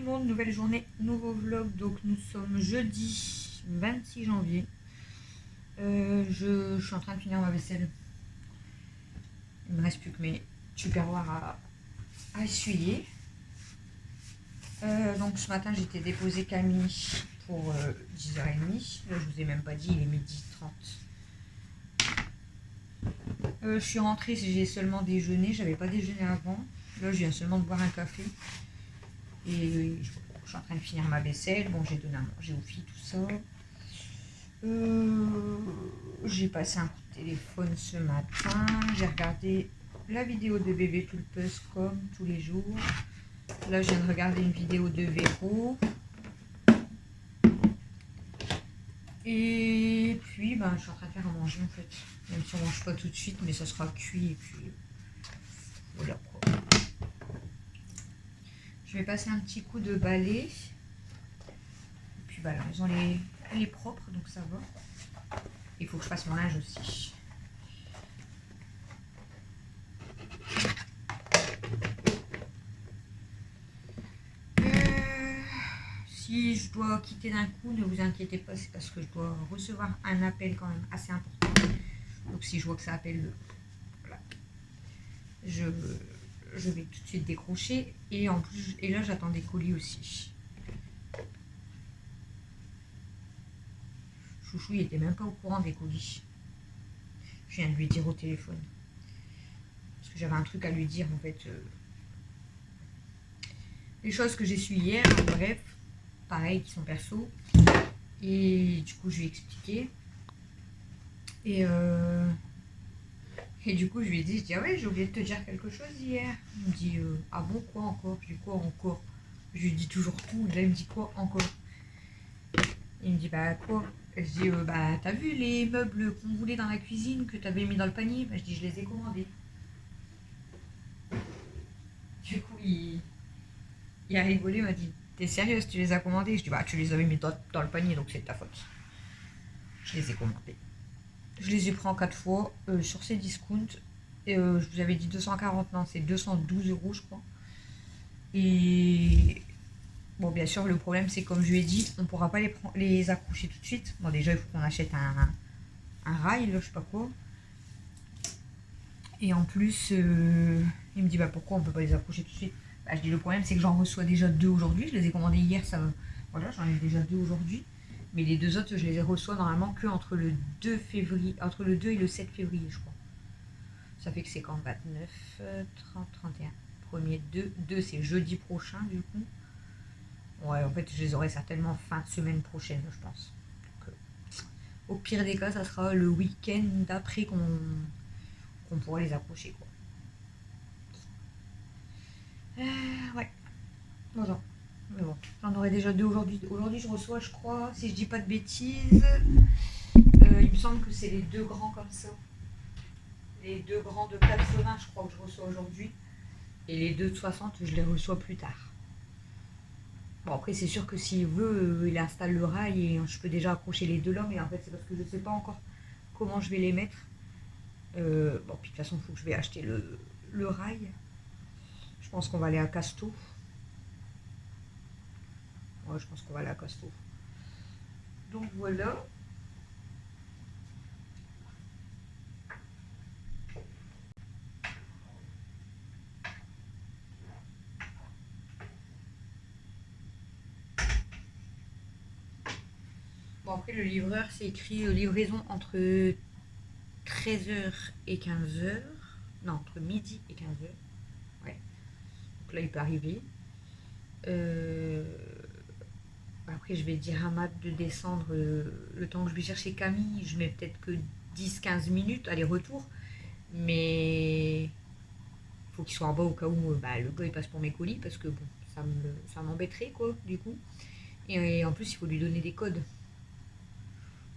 le monde, nouvelle journée, nouveau vlog. Donc nous sommes jeudi 26 janvier. Je suis en train de finir ma vaisselle. Il me reste plus que mes tupperwares à essuyer. Donc ce matin j'étais déposé Camille pour 10h30. Là je vous ai même pas dit, il est 12h30. Je suis rentrée, j'ai seulement déjeuné, j'avais pas déjeuné avant. Là je viens seulement de boire un café. Et je suis en train de finir ma vaisselle. Bon, j'ai donné à manger aux filles, tout ça. J'ai passé un coup de téléphone ce matin. J'ai regardé la vidéo de bébé Pulpeuse comme tous les jours. Là, je viens de regarder une vidéo de Véro. Et puis, ben, je suis en train de faire à manger en fait. Même si on ne mange pas tout de suite, mais ça sera cuit. Et puis, voilà. Je vais passer un petit coup de balai. Et puis, bah, la maison elle est propre, donc ça va. Il faut que je fasse mon linge aussi. Si je dois quitter d'un coup, ne vous inquiétez pas, c'est parce que je dois recevoir un appel quand même assez important. Donc si je vois que ça appelle, voilà, je vais tout de suite décrocher. Et en plus, et là j'attends des colis aussi. Chouchou, il était même pas au courant des colis. Je viens de lui dire au téléphone. Parce que j'avais un truc à lui dire en fait. Les choses que j'ai su hier, bref, pareil, qui sont perso. Et du coup, je lui ai expliqué. Et du coup, je lui ai dit, ah ouais, j'ai oublié de te dire quelque chose hier. Il me dit, ah bon, quoi encore? Je dis, quoi encore? Je lui dis toujours tout. Là, il me dit, quoi encore? Il me dit, bah quoi? Je dis, bah t'as vu les meubles qu'on voulait dans la cuisine, que t'avais mis dans le panier? Bah, je dis, je les ai commandés. Du coup, il a rigolé, il m'a dit, t'es sérieuse, tu les as commandés? Je dis, bah tu les avais mis dans le panier, donc c'est de ta faute. Je les ai commandés. Je les ai pris en 4 fois sur ces discounts. Et, je vous avais dit 240, non, c'est 212 € je crois. Et bon, bien sûr, le problème c'est comme je lui ai dit, on ne pourra pas les accrocher tout de suite. Bon, déjà, il faut qu'on achète un rail, là, je sais pas quoi. Et en plus, il me dit, bah pourquoi on peut pas les accrocher tout de suite? Bah, je dis, le problème c'est que j'en reçois déjà 2 aujourd'hui. Je les ai commandés hier, ça, voilà, j'en ai déjà 2 aujourd'hui. Mais les 2 autres, je les reçois normalement que entre le 2 février, entre le 2 et le 7 février, je crois. Ça fait que c'est quand 29, 30, 31. Premier 2. 2, c'est jeudi prochain, du coup. Ouais, en fait, je les aurai certainement fin de semaine prochaine, je pense. Donc, au pire des cas, ça sera le week-end d'après qu'on pourra les accrocher, quoi. Ouais. Voilà. Mais bon, j'en aurai déjà 2 aujourd'hui. Aujourd'hui, je reçois, je crois, si je dis pas de bêtises, il me semble que c'est les 2 grands comme ça. Les 2 grands de 80, je crois que je reçois aujourd'hui. Et les 2 de 60, je les reçois plus tard. Bon, après, c'est sûr que s'il veut, il installe le rail et je peux déjà accrocher les 2 là. Mais en fait, c'est parce que je ne sais pas encore comment je vais les mettre. Bon, puis de toute façon, il faut que je vais acheter le rail. Je pense qu'on va aller à Casto. Ouais, je pense qu'on va aller à Casto. Donc voilà. Bon, après, le livreur, c'est écrit livraison entre 13h et 15h. Non, entre midi et 15h. Ouais. Donc là, il peut arriver. Après, je vais dire à Matt de descendre le temps que je vais chercher Camille. Je mets peut-être que 10-15 minutes aller-retour. Mais il faut qu'il soit en bas au cas où le gars il passe pour mes colis. Parce que bon, ça m'embêterait quoi, du coup. Et en plus, il faut lui donner des codes.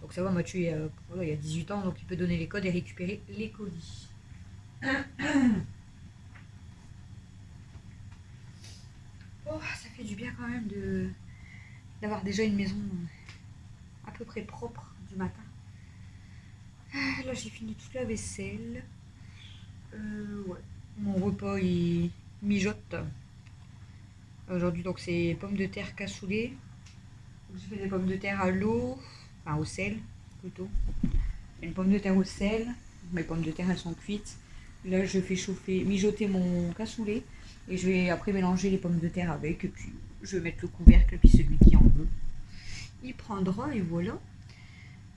Donc ça va, Mathieu, il a 18 ans, donc il peut donner les codes et récupérer les colis. Oh, ça fait du bien quand même d'avoir déjà une maison à peu près propre du matin. Là, j'ai fini toute la vaisselle. Ouais. Mon repas, il mijote. Aujourd'hui, donc c'est pommes de terre cassoulet. Je fais des pommes de terre à l'eau, enfin au sel plutôt. Une pomme de terre au sel. Mes pommes de terre elles sont cuites. Là je fais chauffer, mijoter mon cassoulet et je vais après mélanger les pommes de terre avec et puis je vais mettre le couvercle et puis celui qui en veut il prendra et voilà.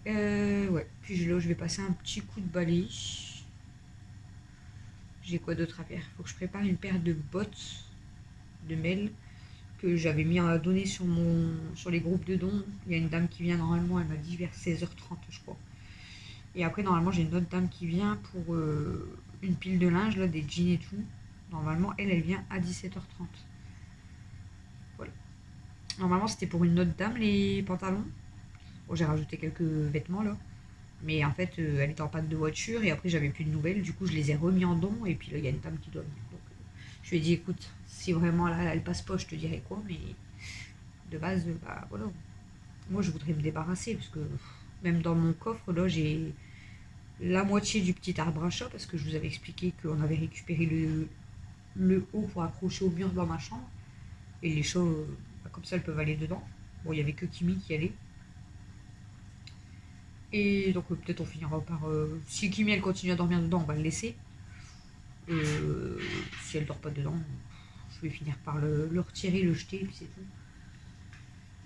Ouais, puis là je vais passer un petit coup de balai. J'ai quoi d'autre à faire? Faut que je prépare une paire de bottes de mêle que j'avais mis à donner sur les groupes de dons. Il y a une dame qui vient normalement, elle m'a dit vers 16h30 je crois. Et après normalement j'ai une autre dame qui vient pour une pile de linge, là, des jeans et tout. Normalement elle vient à 17h30. Voilà. Normalement c'était pour une autre dame les pantalons. Bon, j'ai rajouté quelques vêtements là. Mais en fait elle était en panne de voiture et après j'avais plus de nouvelles. Du coup je les ai remis en don et puis là il y a une dame qui doit venir. Donc je lui ai dit écoute, si vraiment là elle passe pas je te dirai quoi. Mais de base, bah voilà. Moi je voudrais me débarrasser parce que même dans mon coffre là j'ai la moitié du petit arbre à chat parce que je vous avais expliqué qu'on avait récupéré le haut pour accrocher au mur dans ma chambre. Et les chats, bah, comme ça, elles peuvent aller dedans. Bon, il n'y avait que Kimi qui allait. Et donc peut-être on finira par... si Kimi elle continue à dormir dedans, on va le laisser. Si elle dort pas dedans, je vais finir par le retirer, le jeter, et puis c'est tout.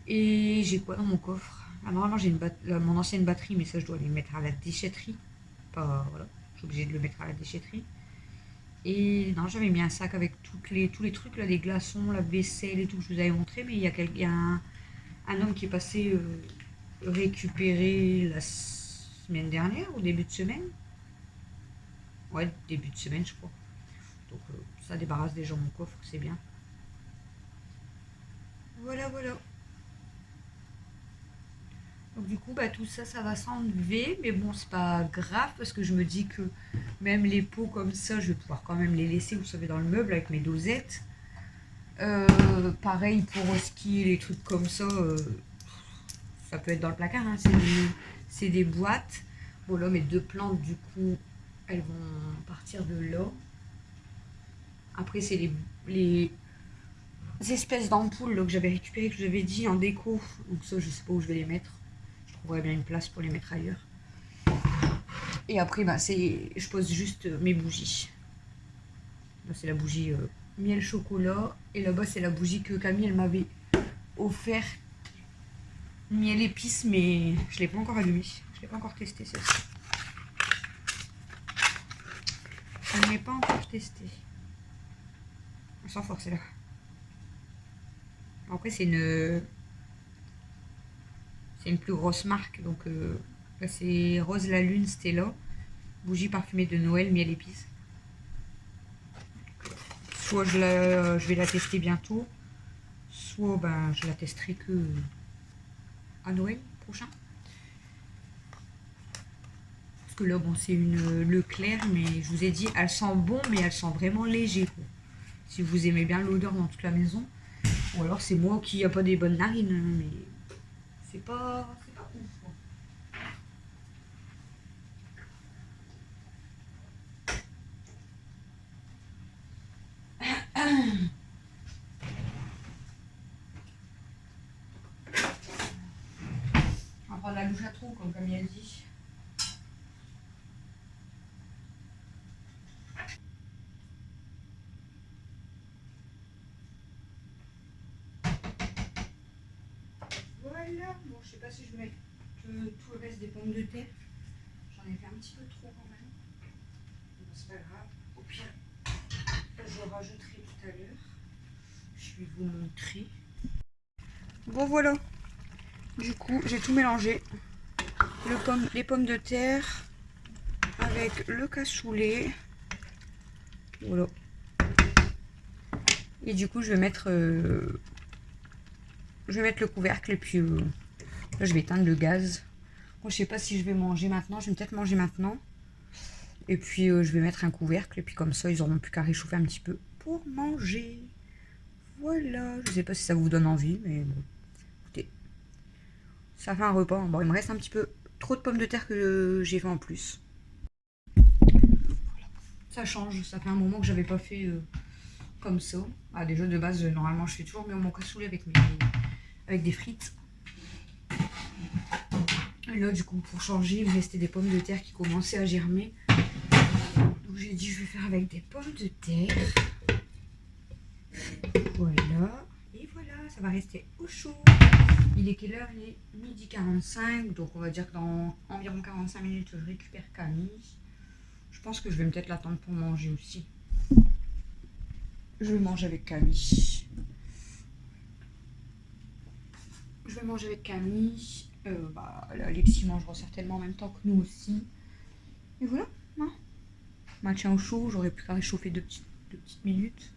Et j'ai quoi dans mon coffre? Normalement j'ai mon ancienne batterie, mais ça je dois aller le mettre à la déchetterie. Pas, voilà, je suis obligée de le mettre à la déchetterie. Et non, j'avais mis un sac avec tous les trucs, là, les glaçons, la vaisselle et tout que je vous avais montré, mais il y a un homme qui est passé récupérer la semaine dernière, au début de semaine. Ouais, début de semaine, je crois. Donc ça débarrasse déjà mon coffre, c'est bien. Voilà, voilà. Donc du coup, bah, tout ça, ça va s'enlever. Mais bon, c'est pas grave parce que je me dis que même les pots comme ça, je vais pouvoir quand même les laisser, vous savez, dans le meuble avec mes dosettes. Pareil pour ce qui est les trucs comme ça peut être dans le placard, hein, c'est des boîtes. Bon là mes deux plantes du coup elles vont partir de là. Après c'est les espèces d'ampoules que j'avais récupérées, que je vous avais dit en déco. Donc ça je sais pas où je vais les mettre. Je trouverai bien une place pour les mettre ailleurs. Et après bah, je pose juste mes bougies. Là c'est la bougie miel chocolat. Et là-bas c'est la bougie que Camille elle m'avait offert miel épice, mais je l'ai pas encore allumée. Je l'ai pas encore testé celle-ci. Je ne l'ai pas encore testé. Sans forcer là. Après c'est une plus grosse marque, donc là c'est Rose la Lune Stella, bougie parfumée de Noël, miel épice. Soit je vais la tester bientôt, soit ben, je la testerai que à Noël prochain. Parce que là bon c'est une Leclerc, mais je vous ai dit elle sent bon, mais elle sent vraiment léger. Si vous aimez bien l'odeur dans toute la maison, ou alors c'est moi qui n'ai pas des bonnes narines, mais c'est pas ouf. On va prendre la louche à trou, comme Camille a dit. Voilà, bon je sais pas si je vais mettre tout le reste des pommes de terre. J'en ai fait un petit peu trop quand même. Bon, c'est pas grave. Au pire, je rajouterai tout à l'heure. Je vais vous montrer. Bon voilà. Du coup, j'ai tout mélangé. Les pommes de terre avec le cassoulet. Voilà. Et du coup, je vais mettre le couvercle et puis là, je vais éteindre le gaz. Bon, je sais pas si je vais manger maintenant. Je vais peut-être manger maintenant. Et puis, je vais mettre un couvercle. Et puis, comme ça, ils n'auront plus qu'à réchauffer un petit peu pour manger. Voilà. Je sais pas si ça vous donne envie, mais bon. Écoutez, ça fait un repas. Bon, il me reste un petit peu trop de pommes de terre que j'ai fait en plus. Ça change. Ça fait un moment que j'avais pas fait comme ça. Ah, déjà de base, normalement je fais toujours mon cassoulet avec des frites. Et là du coup pour changer, il me restait des pommes de terre qui commençaient à germer. Donc j'ai dit je vais faire avec des pommes de terre. Voilà. Et voilà, ça va rester au chaud. Il est quelle heure? Il est 12h45. Donc on va dire que dans environ 45 minutes je récupère Camille. Je pense que je vais peut-être l'attendre pour manger aussi. Je vais manger avec Camille. Alexis mangera certainement en même temps que nous aussi. Et voilà. Hein, maintien au chaud. J'aurais pu qu'à réchauffer deux petites minutes.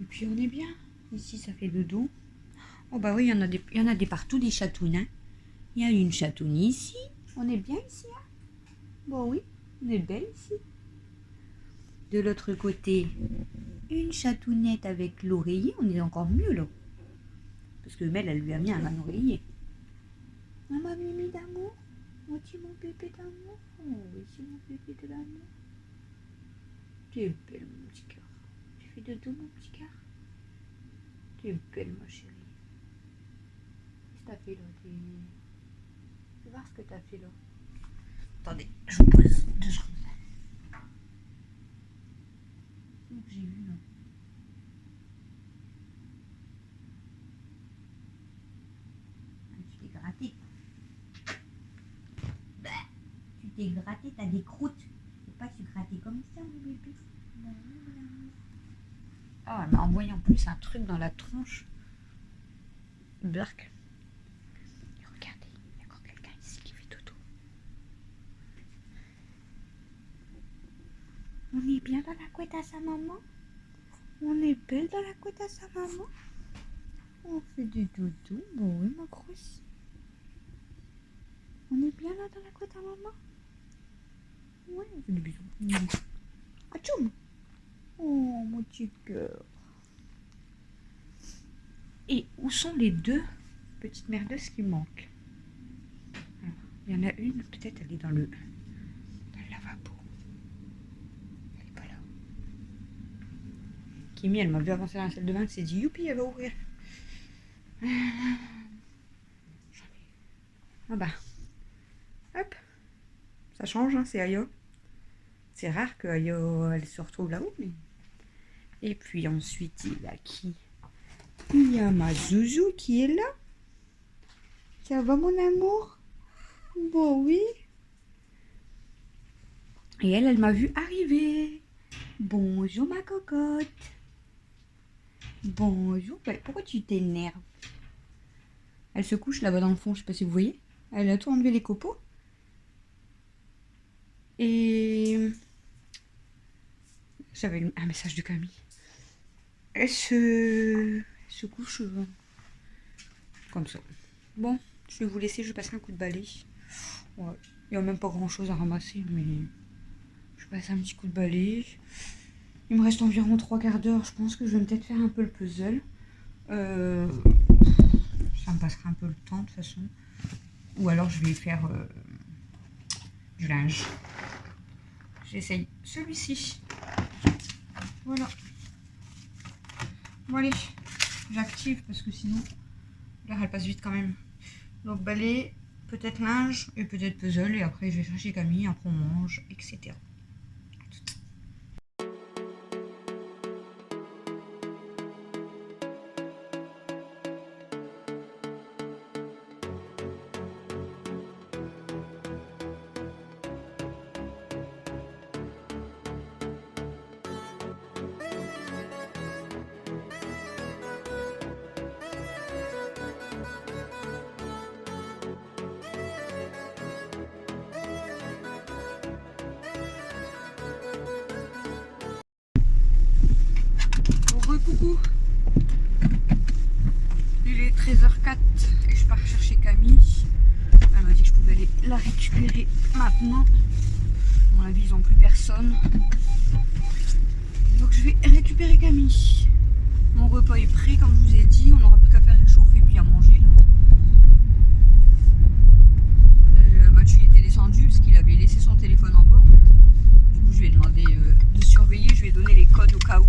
Et puis on est bien. Ici ça fait dodo. Oh bah oui, il y en a des partout, des chatounes. Hein. Il y a une chatoune ici. On est bien ici. Hein. Bon oui, on est belle ici. De l'autre côté, une chatounette avec l'oreiller. On est encore mieux là. Parce que Mel, elle lui a mis un oreiller. Ah, ma mimi d'amour. Oh, tu es mon bébé d'amour. Oh, oui, c'est mon bébé de l'amour. Tu es belle, mon petit cœur. Tu fais dodo, mon petit cœur. Tu es belle, ma chérie. Qu'est-ce que t'as fait là? Tu vas voir ce que t'as fait là. Attendez, je vous pose 2 secondes. C'est que j'ai vu là. Tu t'es gratté. Bah, tu t'es gratté, t'as des croûtes. Faut pas se gratter comme ça, mon bébé. Ah, elle m'a envoyé en plus un truc dans la tronche. Berk. Regardez, il y a encore quelqu'un ici qui fait dodo. On est bien dans la couette à sa maman. On est belle dans la couette à sa maman. On fait du dodo. Bon oui, ma grosse. On est bien là dans la couette à maman. Ouais, on fait des bisous. Atchoum. Oh, mon petit cœur. Et où sont les 2 petites merdeuses qui manquent? Alors, il y en a une, peut-être elle est dans le lavabo. Elle est pas là. Kimi, elle m'a vu avancer dans la salle de bain, elle s'est dit youpi, elle va ouvrir. Ah bah. Hop. Ça change, hein, c'est Ayo. C'est rare que Ayo, elle se retrouve là-haut. Mais... Et puis ensuite, il y a qui? Il y a ma Zouzou qui est là. Ça va, mon amour? Bon, oui. Et elle m'a vu arriver. Bonjour, ma cocotte. Bonjour. Pourquoi tu t'énerves? Elle se couche là-bas dans le fond, je sais pas si vous voyez. Elle a tout enlevé les copeaux. Et... J'avais un message de Camille. Elle se couche comme ça. Bon, je vais vous laisser, je vais passer un coup de balai. Ouais, il n'y a même pas grand chose à ramasser, mais je passe un petit coup de balai. Il me reste environ 3/4 d'heure, je pense que je vais peut-être faire un peu le puzzle. Ça me passera un peu le temps de toute façon. Ou alors je vais faire du linge. J'essaye celui-ci. Voilà. Bon allez, j'active parce que sinon l'heure elle passe vite quand même. Donc balai, peut-être linge et peut-être puzzle et après je vais chercher Camille, après on mange, etc. Coucou, il est 13h04 et je pars chercher Camille. Elle m'a dit que je pouvais aller la récupérer maintenant. À mon avis, ils n'ont plus personne. Donc je vais récupérer Camille. Mon repas est prêt, comme je vous ai dit. On n'aura plus qu'à faire réchauffer puis à manger. Là, Mathieu était descendu parce qu'il avait laissé son téléphone en bas en fait. Du coup, je lui ai demandé de surveiller. Je lui ai donné les codes au cas où.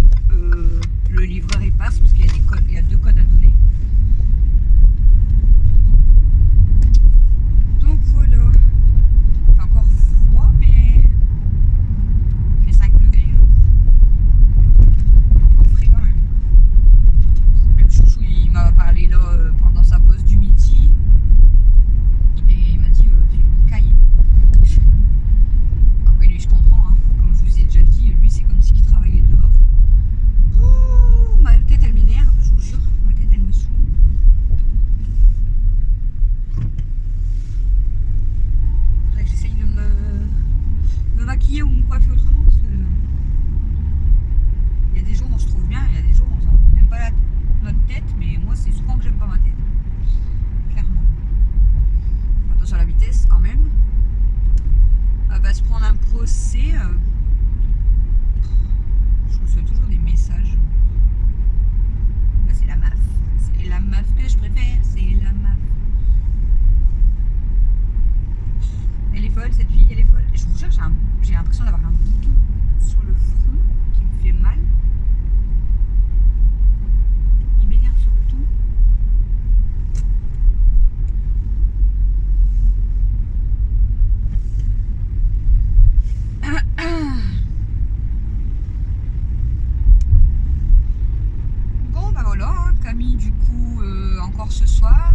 Camille du coup encore ce soir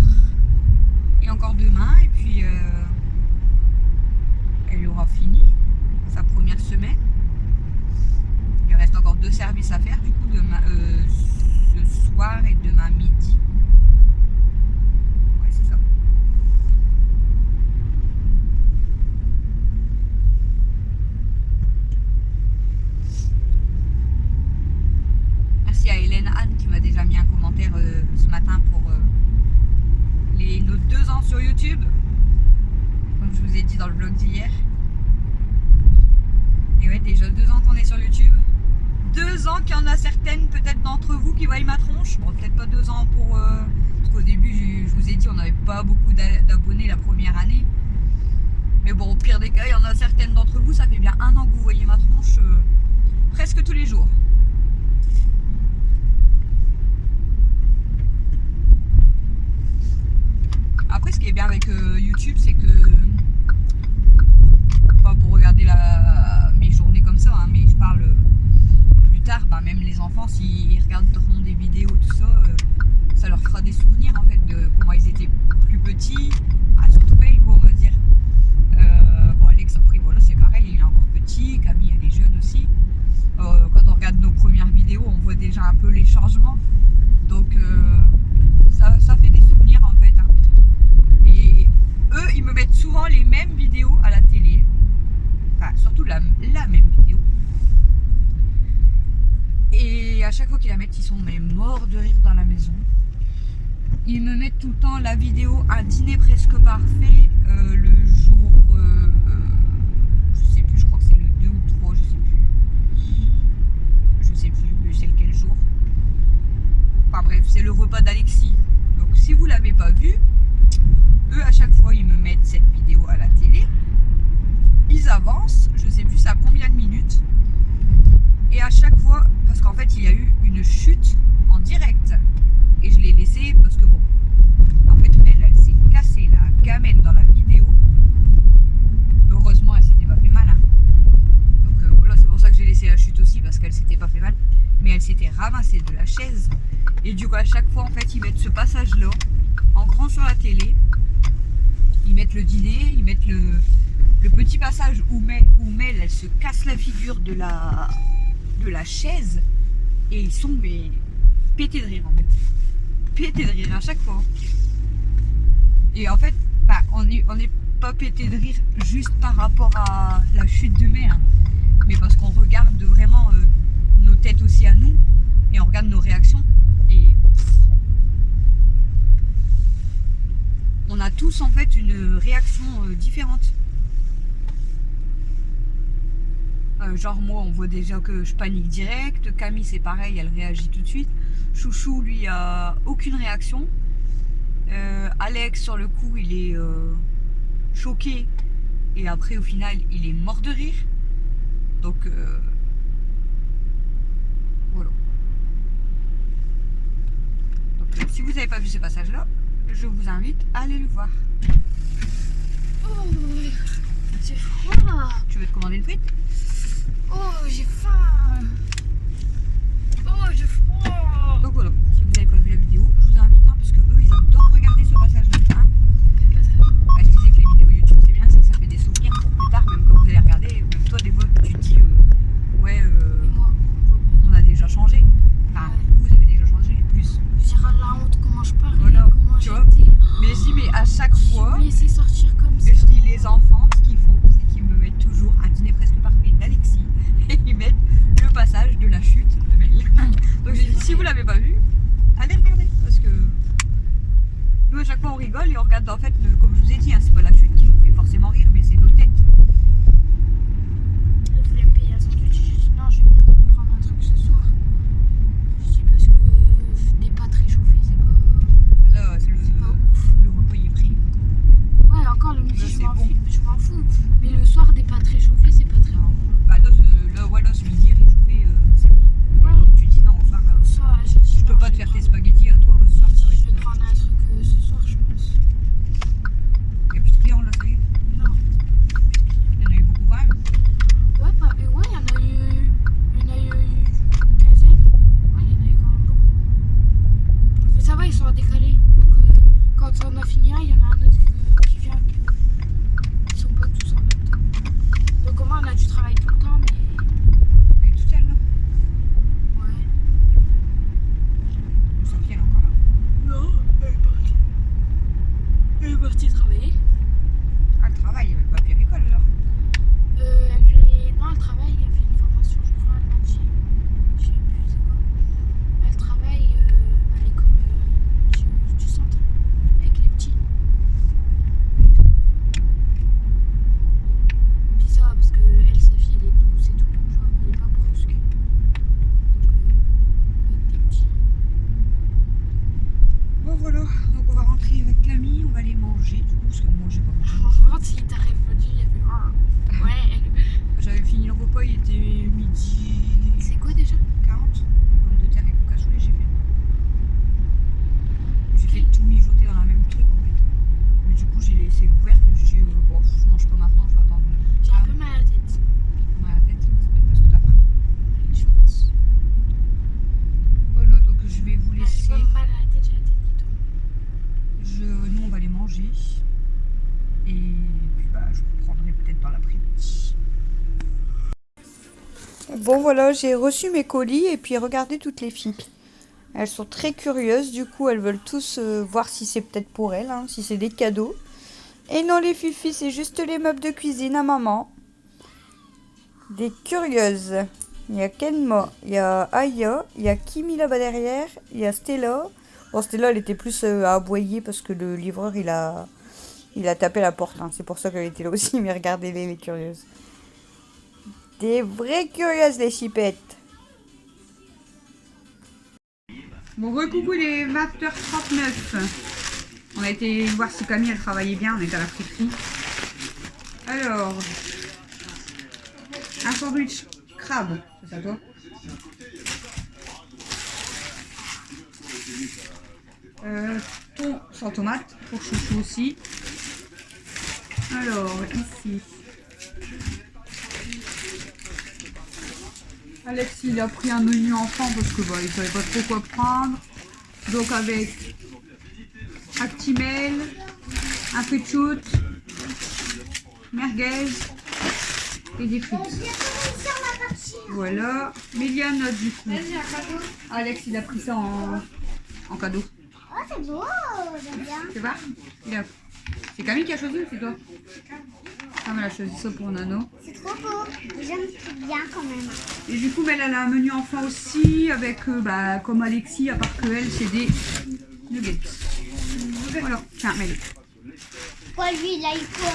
et encore demain, et puis elle aura fini sa première semaine. Il reste encore 2 services à faire du coup demain, ce soir et demain midi. Ouais, c'est ça. Merci à Hélène Anne qui m'a déjà mis un commentaire ce matin pour nos 2 ans sur YouTube, comme je vous ai dit dans le vlog d'hier. Et ouais, déjà 2 ans qu'on est sur YouTube. 2 ans qu'il y en a certaines peut-être d'entre vous qui voient ma tronche. Bon, peut-être pas 2 ans pour... parce qu'au début, je vous ai dit, on n'avait pas beaucoup d'abonnés la première année. Mais bon, au pire des cas, il y en a certaines d'entre vous, ça fait bien 1 an que vous voyez ma tronche presque tous les jours. Après, ce qui est bien avec YouTube, c'est que... Pas pour regarder mes journées comme ça, hein, mais je parle... plus tard, bah, même les enfants, s'ils regardent des vidéos, tout ça, ça leur fera des souvenirs en fait de comment ils étaient plus petits, surtout elle, quoi, on va dire. Bon, Alex, après, voilà, c'est pareil, il est encore petit, Camille, elle est jeune aussi. Quand on regarde nos premières vidéos, on voit déjà un peu les changements. Donc, ça fait des souvenirs en fait. Hein. Et eux, ils me mettent souvent les mêmes vidéos à la télé. Enfin, surtout la même vidéo. Et à chaque fois qu'ils la mettent, ils sont mais morts de rire dans la maison. Ils me mettent tout le temps la vidéo un dîner presque parfait le jour, je sais plus, je crois que c'est le 2 ou 3, je sais plus c'est lequel jour. Enfin bref, c'est le repas d'Alexis. Donc si vous l'avez pas vu, eux à chaque fois ils me mettent cette vidéo à la télé. Ils avancent, je sais plus à combien de minutes. Et à chaque fois, parce qu'en fait il y a eu une chute en direct. Et je l'ai laissée parce que bon, en fait elle s'est cassée la gamelle dans la vidéo. Heureusement elle s'était pas fait mal. Hein. Donc voilà, c'est pour ça que j'ai laissé la chute aussi, parce qu'elle s'était pas fait mal. Mais elle s'était ramassée de la chaise. Et du coup à chaque fois en fait ils mettent ce passage là, en grand sur la télé. Ils mettent le dîner, ils mettent le petit passage où Mel elle se casse la figure de la chaise. Et ils sont mais pétés de rire en fait. Pété de rire à chaque fois. Et en fait, bah, on n'est pas pété de rire juste par rapport à la chute de mer, hein, mais parce qu'on regarde vraiment nos têtes aussi à nous, et on regarde nos réactions, et on a tous en fait une réaction différente. Genre moi on voit déjà que je panique direct, Camille c'est pareil, elle réagit tout de suite, Chouchou lui a aucune réaction, Alex sur le coup il est choqué et après au final il est mort de rire, donc voilà. Donc si vous n'avez pas vu ce passage là, je vous invite à aller le voir. Oh, c'est froid. Tu veux te commander une frite? Oh, j'ai faim. Oh, j'ai froid. Donc voilà, si vous n'avez pas vu la vidéo, je vous invite, hein, parce que eux ils adorent regarder ce passage-là. Hein. Je disais que les vidéos YouTube c'est bien, c'est que ça fait des souvenirs pour plus tard, même quand vous allez regarder, même toi des fois tu te dis ouais, on a déjà changé. Enfin, vous avez déjà changé, plus. J'ai ras la honte, comment je parlais, Voilà, comment tu vois. j'étais. Mais je dis, mais à chaque fois, Je me laissais sortir comme ça. je dis les enfants, ce qu'ils font, c'est qu'ils me mettent toujours un dîner presque parfait d'Alexis et ils mettent le passage de la chute de Mel. Donc j'ai dit, si vous l'avez pas vu, allez regarder, parce que nous à chaque fois on rigole et on regarde en fait, comme je vous ai dit, hein, c'est pas la chute qui nous fait forcément rire, mais c'est nos têtes. Elle voulait me payer un sandwich, j'ai dit non, je vais peut-être prendre un truc ce soir. Je dis parce que des pâtes réchauffées, c'est pas... Là, c'est pas ouf. le repas il est pris. Ouais, encore le midi, Là, je c'est m'en bon. fous. Mais le soir, des pâtes réchauffées, c'est pas très bon. Bah là, ce midi réchauffé, c'est bon. Ouais. Et tu dis non, au soir, Le soir, j'ai dit je peux non, pas je te vais faire tes prendre- spaghettis à toi au soir, ça va Je vais être. prendre un truc ce soir, je pense. Il y a plus de clients là, ça y est. Non. Il y en a eu beaucoup quand même. Ouais, il y en a eu a fini un, il y en a un autre qui vient. Ils sont pas tous en même temps. Donc au moins on a du travail tout le temps, mais Elle est toute seule, non? ouais. Sophie, elle est encore là. Non, elle est partie. Elle est partie travailler. Ah, elle travaille, elle va pas plus à l'école alors. Elle fait. Non, elle travaille, elle fait une formation, je crois, elle m'a dit. Je sais plus c'est quoi. Elle travaille à l'école du centre, avec les petits. Puis ça, parce que elle, sa fille, elle est douce et tout, genre, elle est pas brusque. Donc, avec les petits. Bon voilà, donc on va rentrer avec Camille, on va aller manger du coup, parce que moi j'ai pas mangé. Franchement, s'il t'a répondu, il y avait un. Ouais, J'avais fini le repas, il était midi c'est quoi déjà? 40. Pommes de terre et coca choulet, j'ai fait. J'ai fait tout mijoter dans la même truc en fait. Mais du coup, j'ai laissé ouvert que j'ai dit, bon, je mange pas maintenant, je vais attendre. J'ai un peu mal à la tête. Mal à la tête, c'est peut-être parce que t'as faim. Je pense. Voilà, donc je vais vous J'ai laisser. pas mal à la tête, j'ai la tête qui tourne. Nous, on va les manger. Et puis, bah, je vous prendrai peut-être dans l'après-midi. Bon, voilà, j'ai reçu mes colis et puis regardez toutes les filles. Elles sont très curieuses, du coup, elles veulent tous voir si c'est peut-être pour elles, hein, si c'est des cadeaux. Et non, les filles, c'est juste les meubles de cuisine à maman. Des curieuses. Il y a Kenma, il y a Aya, il y a Kimi là-bas derrière, il y a Stella. Bon, Stella, elle était plus à aboyer parce que le livreur, il a tapé la porte. Hein. C'est pour ça qu'elle était là aussi, mais regardez-les, les curieuses. Des vraies curieuses, les chipettes. Bon, recoucou les 20h39. On a été voir si Camille, elle travaillait bien, on est à la friterie. Alors, un sandwich crabe, c'est ça toi? Thon sans tomate, pour chouchou aussi. Alors, ici. Alex, il a pris un menu enfant parce que bah, il savait pas trop quoi prendre. Donc avec Actimel, un peu de choute, merguez et des frites. Voilà. Méliane, du coup. Alex, il a pris ça en cadeau. Oh, c'est beau, j'aime bien. Tu vois? C'est Camille qui a choisi ou c'est toi? Camille a choisi ça pour Nano. C'est trop beau. J'aime bien quand même. Et du coup, elle a un menu enfant aussi, avec, comme Alexis, à part que elle, c'est des nuggets. Voilà, tiens, Mel. Quoi, lui, il a eu quoi?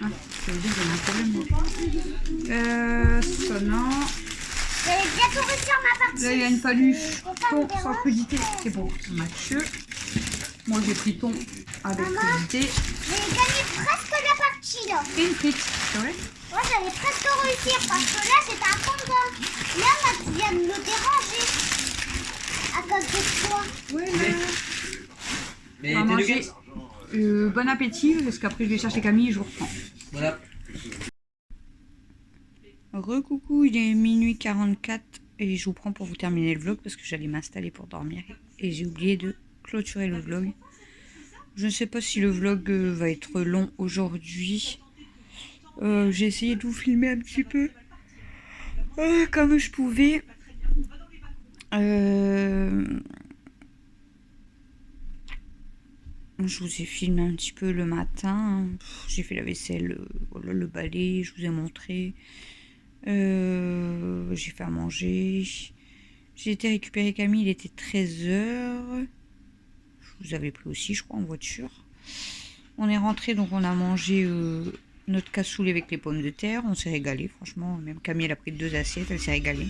Ah, ça veut dire qu'il y a un problème. Ça non. J'avais bientôt réussi ma partie. Là, il y a une paluche thon sans crudité, c'est pour Mathieu. Moi, j'ai pris thon avec crudité. J'ai gagné presque la partie, là. Et une frite, c'est vrai? Moi, j'allais presque réussir parce que là, c'était un combat. Là, tu viens de me déranger. À cause de toi. Ouais, Mais on va t'es manger. nuggets Bon appétit, parce qu'après, je vais chercher Camille et je vous reprends. Voilà. Recoucou, il est minuit 44 et je vous prends pour vous terminer le vlog parce que j'allais m'installer pour dormir et j'ai oublié de clôturer le vlog. Je ne sais pas si le vlog va être long aujourd'hui. J'ai essayé de vous filmer un petit peu comme je pouvais. Je vous ai filmé un petit peu le matin. J'ai fait la vaisselle, voilà, le balai, je vous ai montré. J'ai fait à manger. J'ai été récupérer Camille, il était 13h. Je vous avais pris aussi, je crois, en voiture. On est rentré, donc on a mangé notre cassoulet avec les pommes de terre. On s'est régalé, franchement. Même Camille, elle a pris 2 assiettes, elle s'est régalée.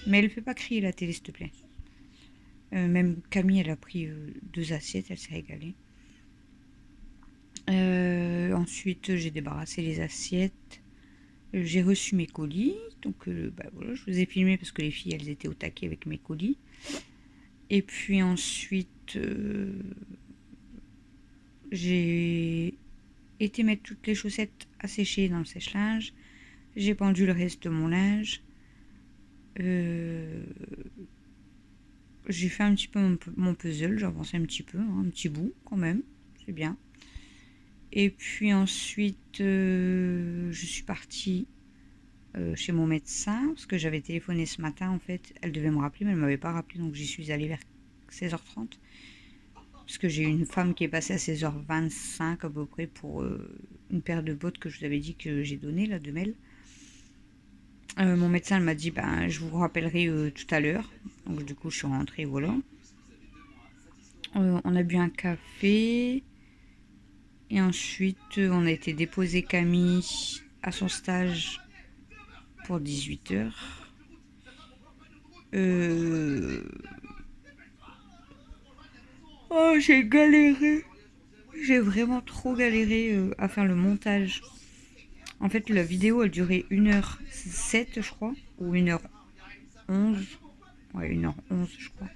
Mais elle ne fait pas crier la télé, s'il te plaît. Même Camille, elle a pris 2 assiettes, elle s'est régalée. Ensuite, j'ai débarrassé les assiettes. J'ai reçu mes colis. Donc, voilà, je vous ai filmé parce que les filles, elles étaient au taquet avec mes colis. Et puis ensuite, j'ai été mettre toutes les chaussettes à sécher dans le sèche-linge. J'ai pendu le reste de mon linge. j'ai fait un petit peu mon puzzle, j'ai avancé un petit peu, hein, un petit bout quand même, c'est bien. Et puis ensuite, je suis partie chez mon médecin, parce que j'avais téléphoné ce matin en fait. Elle devait me rappeler, mais elle ne m'avait pas rappelé, donc j'y suis allée vers 16h30. Parce que j'ai une femme qui est passée à 16h25 à peu près pour une paire de bottes que je vous avais dit que j'ai donné là, de mail. Mon médecin m'a dit ben, je vous rappellerai tout à l'heure. Donc du coup je suis rentrée, voilà. On a bu un café. Et ensuite on a été déposer Camille à son stage pour 18h. Oh, j'ai galéré. J'ai vraiment trop galéré à faire le montage. En fait, la vidéo, elle durait 1h07, je crois, ou 1h11. Ouais, 1h11, je crois.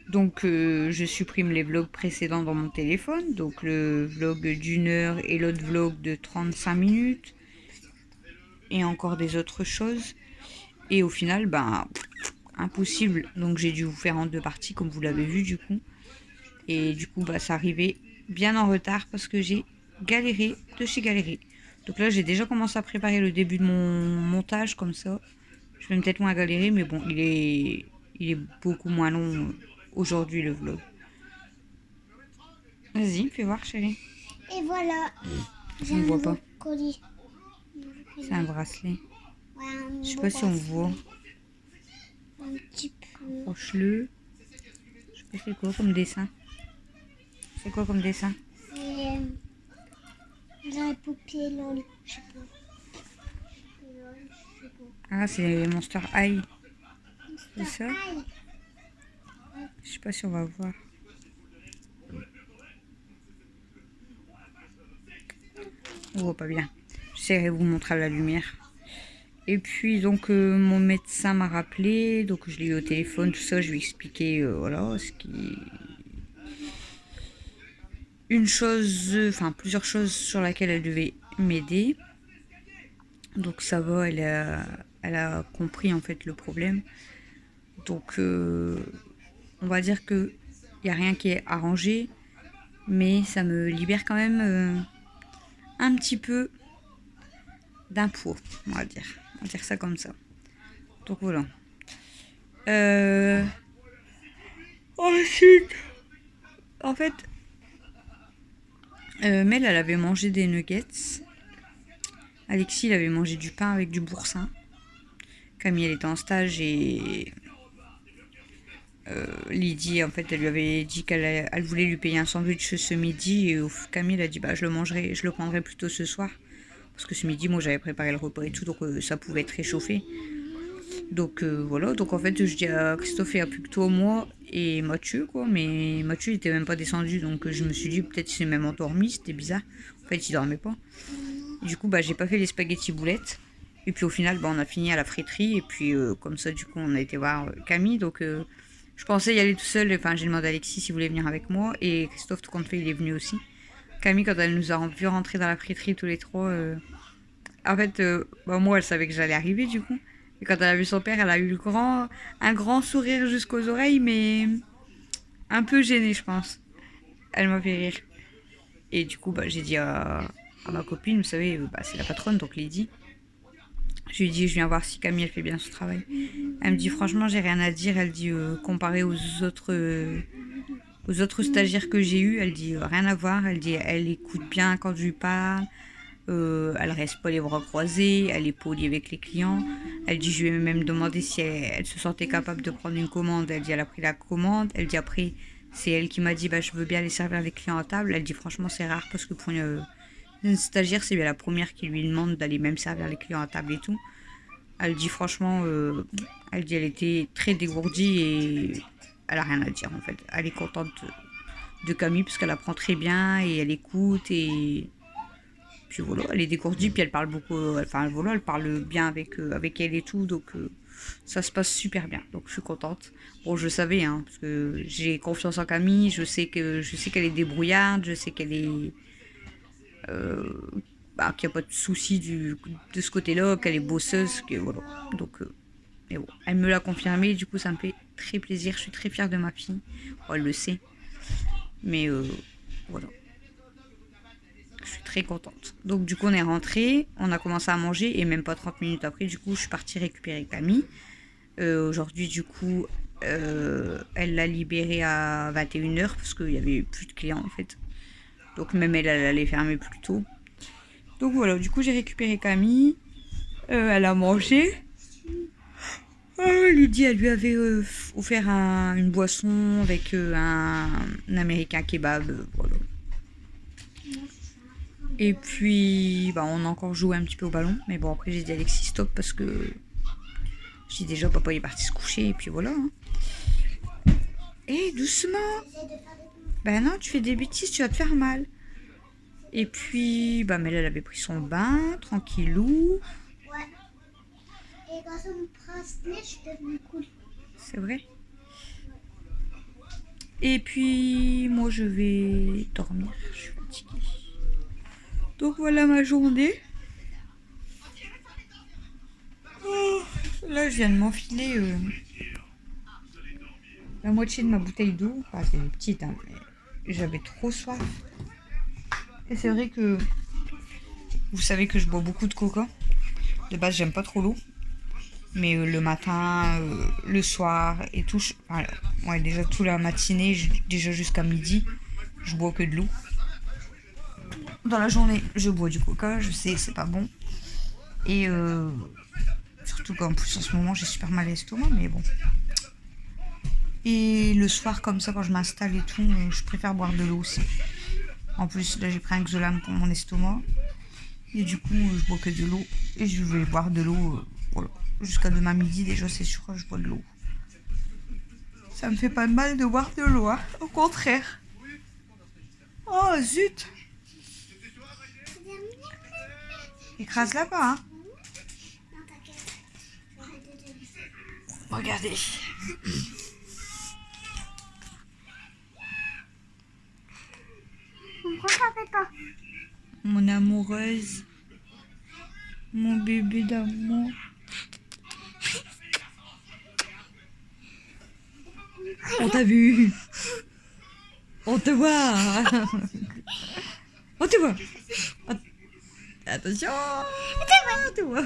Donc, je supprime les vlogs précédents dans mon téléphone. Donc, le vlog d'1 heure et l'autre vlog de 35 minutes. Et encore des autres choses. Et au final, ben, impossible. Donc, j'ai dû vous faire en 2 parties, comme vous l'avez vu, du coup. Et du coup, bah, ça arrivait bien en retard parce que j'ai galéré de chez galéré. Donc là, j'ai déjà commencé à préparer le début de mon montage comme ça. Je vais peut-être moins galérer, mais bon, il est beaucoup moins long aujourd'hui le vlog. Vas-y, fais voir, chérie. Et voilà. Je ne vois pas. Colis. C'est un bracelet. Ouais, Je sais pas si on voit. un petit peu. Approche-le. Je sais pas c'est quoi comme dessin. C'est quoi comme dessin? C'est la poupée LOL. Je sais pas. LOL, je sais pas. Ah, c'est Monster High. C'est ça? Aïe. Je sais pas si on va voir. On voit pas bien. J'essaierai de vous montrer à la lumière. Et puis donc mon médecin m'a rappelé, donc je l'ai eu au téléphone, tout ça, je lui ai expliqué voilà ce qui, une chose, enfin plusieurs choses sur laquelle elle devait m'aider. Donc ça va, elle a compris en fait le problème. Donc on va dire que il y a rien qui est arrangé, mais ça me libère quand même un petit peu d'un poids, on va dire. On va dire ça comme ça. Donc voilà. Ensuite, en fait, Mel, elle avait mangé des nuggets. Alexis, il avait mangé du pain avec du boursin. Camille, elle était en stage et Lydie, en fait, elle lui avait dit qu'elle voulait lui payer un sandwich ce midi. Et Camille, elle a dit bah, je le prendrai plutôt ce soir. Parce que ce midi, moi, j'avais préparé le repas et tout, donc ça pouvait être réchauffé. Donc voilà, donc en fait je dis à Christophe, il n'y a plus que toi, moi et Mathieu quoi, mais Mathieu il était même pas descendu, donc je me suis dit peut-être qu'il s'est même endormi, c'était bizarre, en fait il dormait pas. Du coup bah j'ai pas fait les spaghettis boulettes, et puis au final bah, on a fini à la friterie, et puis comme ça du coup on a été voir Camille, donc je pensais y aller tout seul, enfin j'ai demandé à Alexis s'il voulait venir avec moi, et Christophe tout compte fait il est venu aussi. Camille quand elle nous a vu rentrer dans la friterie tous les trois, en fait bah, moi elle savait que j'allais arriver du coup. Et quand elle a vu son père, elle a eu un grand sourire jusqu'aux oreilles, mais un peu gênée, je pense. Elle m'a fait rire. Et du coup, bah, j'ai dit à ma copine, vous savez, bah, c'est la patronne, donc Lydie. Je lui ai dit, je viens voir si Camille, elle fait bien son travail. Elle me dit, franchement, j'ai rien à dire. Elle dit, comparé aux autres stagiaires que j'ai eues, elle dit, rien à voir. Elle dit, elle écoute bien quand je lui parle. Elle reste pas les bras croisés, elle est polie avec les clients. Elle dit, je lui ai même demandé si elle se sentait capable de prendre une commande. Elle dit, elle a pris la commande. Elle dit, après, c'est elle qui m'a dit, bah, je veux bien aller servir les clients à table. Elle dit, franchement, c'est rare parce que pour une stagiaire, c'est bien la première qui lui demande d'aller même servir les clients à table et tout. Elle dit, franchement, elle dit, elle était très dégourdie et elle a rien à dire en fait. Elle est contente de Camille parce qu'elle apprend très bien et elle écoute et. Puis voilà, elle est dégourdie, puis elle parle beaucoup, enfin voilà, elle parle bien avec elle et tout, donc ça se passe super bien, donc je suis contente. Bon, je savais, hein, parce que j'ai confiance en Camille, je sais qu'elle est débrouillarde, je sais qu'elle est, qu'il n'y a pas de souci de ce côté-là, qu'elle est bosseuse, que voilà, donc Mais bon, elle me l'a confirmé, du coup ça me fait très plaisir. Je suis très fière de ma fille. Bon, elle le sait. Mais voilà. Je suis très contente. Donc du coup on est rentré, on a commencé à manger et même pas 30 minutes après, du coup je suis partie récupérer Camille. Aujourd'hui du coup elle l'a libérée à 21h parce qu'il n'y avait plus de clients en fait. Donc même elle allait fermer plus tôt. Donc voilà, du coup j'ai récupéré Camille. Elle a mangé. Lydie, elle lui avait offert une boisson avec un américain kebab. Voilà. Et puis, bah, on a encore joué un petit peu au ballon. Mais bon, après, j'ai dit à Alexis stop parce que j'ai déjà, papa il est parti se coucher. Et puis voilà. Hein. Doucement. Ben non, tu fais des bêtises, tu vas te faire mal. Et puis, bah, mais elle avait pris son bain, tranquillou. Ouais. Et grâce à mon bracelet, je suis devenue cool. C'est vrai. Et puis, moi, je vais dormir. Je suis fatiguée. Donc, voilà ma journée. Oh, là, je viens de m'enfiler la moitié de ma bouteille d'eau. Enfin, c'est petite, hein, mais j'avais trop soif. Et c'est vrai que vous savez que je bois beaucoup de coca. De base, j'aime pas trop l'eau. Mais le matin, le soir et tout, enfin, ouais, déjà toute la matinée, déjà jusqu'à midi, je bois que de l'eau. Dans la journée, je bois du coca, je sais, c'est pas bon. Et surtout qu'en plus en ce moment, j'ai super mal à l'estomac, mais bon. Et le soir, comme ça, quand je m'installe et tout, je préfère boire de l'eau aussi. En plus, là, j'ai pris un Xolam pour mon estomac. Et du coup, je bois que de l'eau. Et je vais boire de l'eau, voilà. Jusqu'à demain midi, déjà, c'est sûr que je bois de l'eau. Ça me fait pas de mal de boire de l'eau, hein. Au contraire. Oh, zut. Écrase là-bas, hein. Non, t'inquiète. J'arrête de dire. Regardez. Pourquoi ça fait pas? Mon amoureuse. Mon bébé d'amour. On t'a vu. On te voit. On te voit. Attention. On te voit.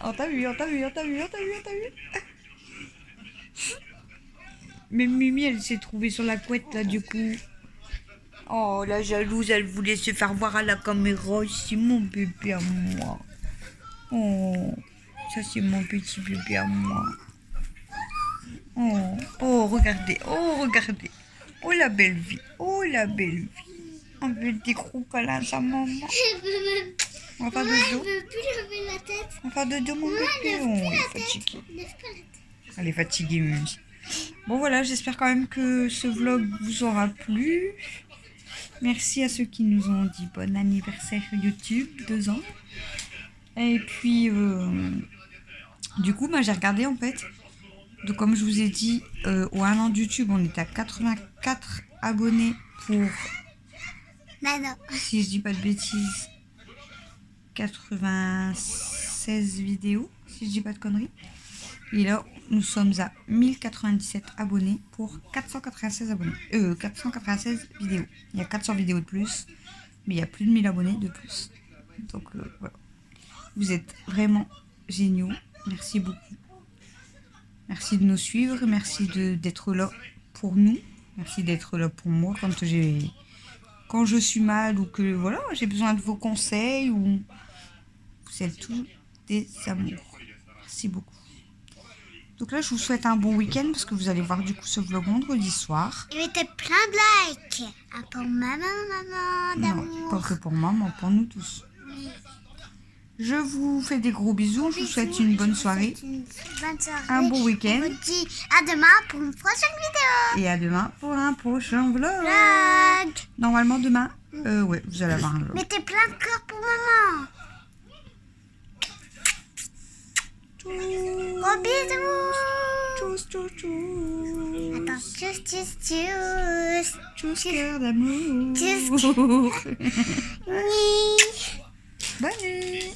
On t'a vu, on t'a vu, on t'a vu, on t'a vu, on t'a vu. Mais Mimi, elle s'est trouvée sur la couette là du coup. Oh, la jalouse, elle voulait se faire voir à la caméra. C'est mon bébé à moi. Oh, ça c'est mon petit bébé à moi. Oh, oh, regardez, oh, regardez. Oh, la belle vie, oh, la belle vie. On veut des gros câlins à sa maman. Je veux même. On va faire Maman, dodo. elle veut plus lever la tête. On va faire dodo, mon Maman, bébé. lève Oh, plus elle la est tête. fatiguée. Lève pas la tête. Elle est fatiguée, Mimi. Bon, voilà, j'espère quand même que ce vlog vous aura plu. Merci à ceux qui nous ont dit bon anniversaire YouTube, 2 ans. Et puis, du coup, j'ai regardé en fait. Donc, comme je vous ai dit, au 1 an de YouTube, on était à 84 abonnés pour, Non, non. si je dis pas de bêtises, 96 vidéos, si je dis pas de conneries. Et là, nous sommes à 1097 abonnés pour 496 abonnés. 496 vidéos. Il y a 400 vidéos de plus, mais il y a plus de 1000 abonnés de plus. Donc voilà. Vous êtes vraiment géniaux. Merci beaucoup. Merci de nous suivre. Merci d'être là pour nous. Merci d'être là pour moi quand je suis mal ou que voilà, j'ai besoin de vos conseils ou vous êtes tous des amours. Merci beaucoup. Donc là, je vous souhaite un bon week-end parce que vous allez voir du coup ce vlog vendredi soir. Et mettez plein de likes. Ah, pour maman, d'amour. Non, pas que pour maman, pour nous tous. Oui. Je vous fais des gros bisous. Je vous souhaite une bonne soirée, Une bonne soirée. un bon week-end On vous dit à demain pour une prochaine vidéo. et à demain pour un prochain vlog. Vlog. Normalement demain, ouais, vous allez avoir un vlog. Mettez plein de cœurs pour maman. Gros bisous. Tchuss, tchuss, tchuss. Attends, tchuss, tchuss, tchuss. Tchuss, cœur d'amour. Tchuss. Bonne nuit.